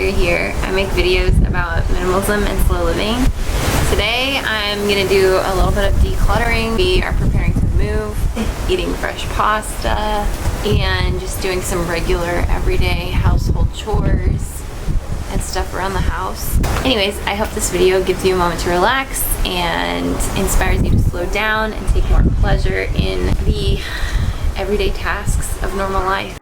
you're here. I make videos about minimalism and slow living. Today I'm gonna do a little bit of decluttering. We are preparing to move, eating fresh pasta, and just doing some regular everyday household chores and stuff around the house. Anyways, I hope this video gives you a moment to relax and inspires you to slow down and take more pleasure in the everyday tasks of normal life.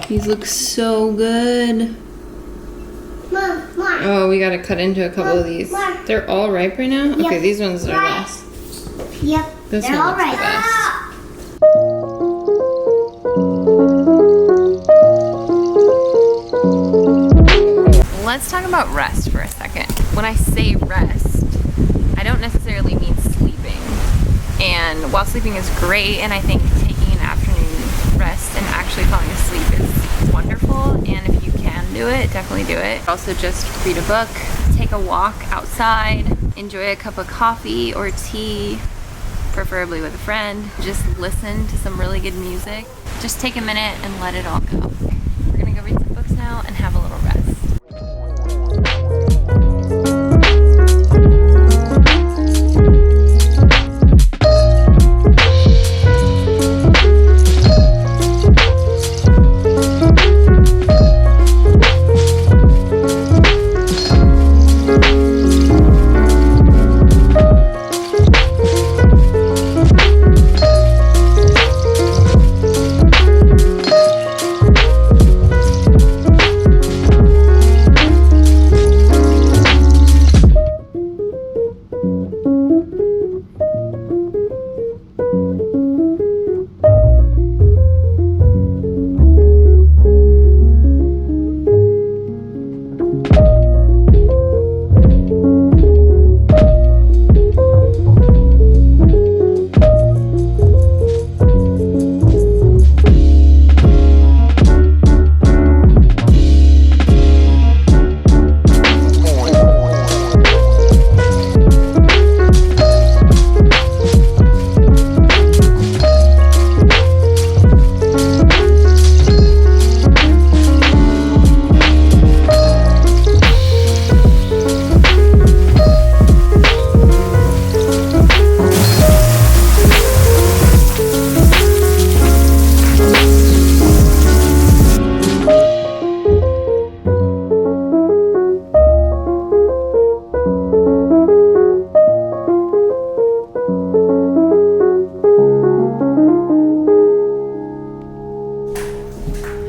These look so good. Mom, more. Oh, we gotta cut into a couple of these. More. They're all ripe right now? Okay, Yep. these ones are best. Yep, This they're one all looks the right. best. Let's talk about rest for a second. When I say rest, I don't necessarily mean sleeping. And while sleeping is great, and I think taking an afternoon rest and actually falling asleep is wonderful, and if you can do it, definitely do it. Also just read a book, take a walk outside, enjoy a cup of coffee or tea, preferably with a friend. Just listen to some really good music. Just take a minute and let it all go. We're gonna go read some books now and have a little rest.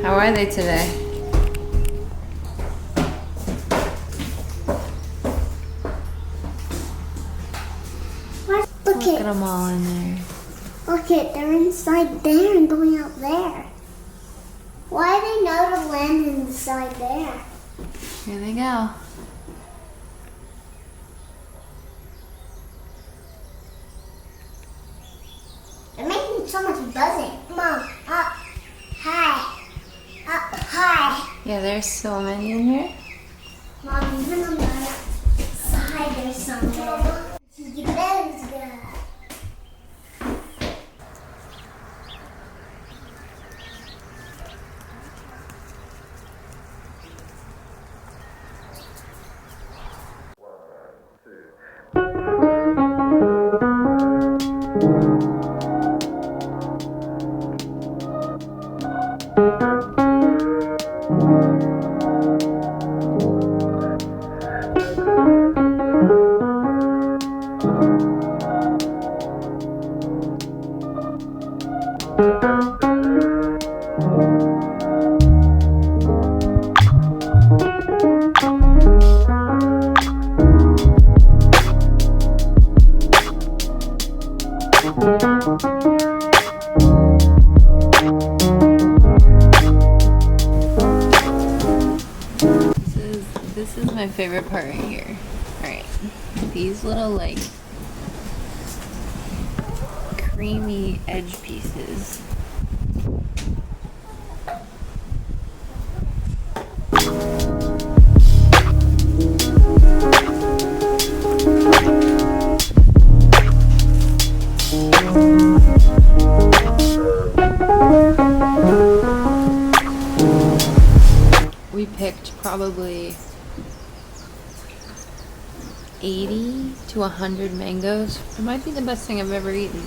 How are they today? Look Look at at them all in there. Look at they're inside there and going out there. Why do they know to land inside there? Here they go. They're making so much buzzing. Mom, up, high, up, high. Yeah, there's so many in here. Mom, even on the side there's some there. He bells good. This is my favorite part right here. Alright. These little like creamy edge pieces. We picked probably 80 to 100 mangoes. It might be the best thing I've ever eaten.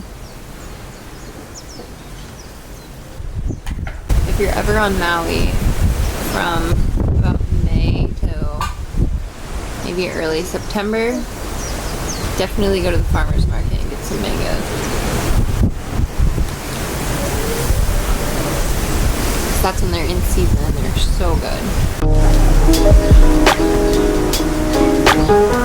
If you're ever on Maui from about May to maybe early September, definitely go to the farmer's market and get some mangoes. because that's when they're in season and they're so good.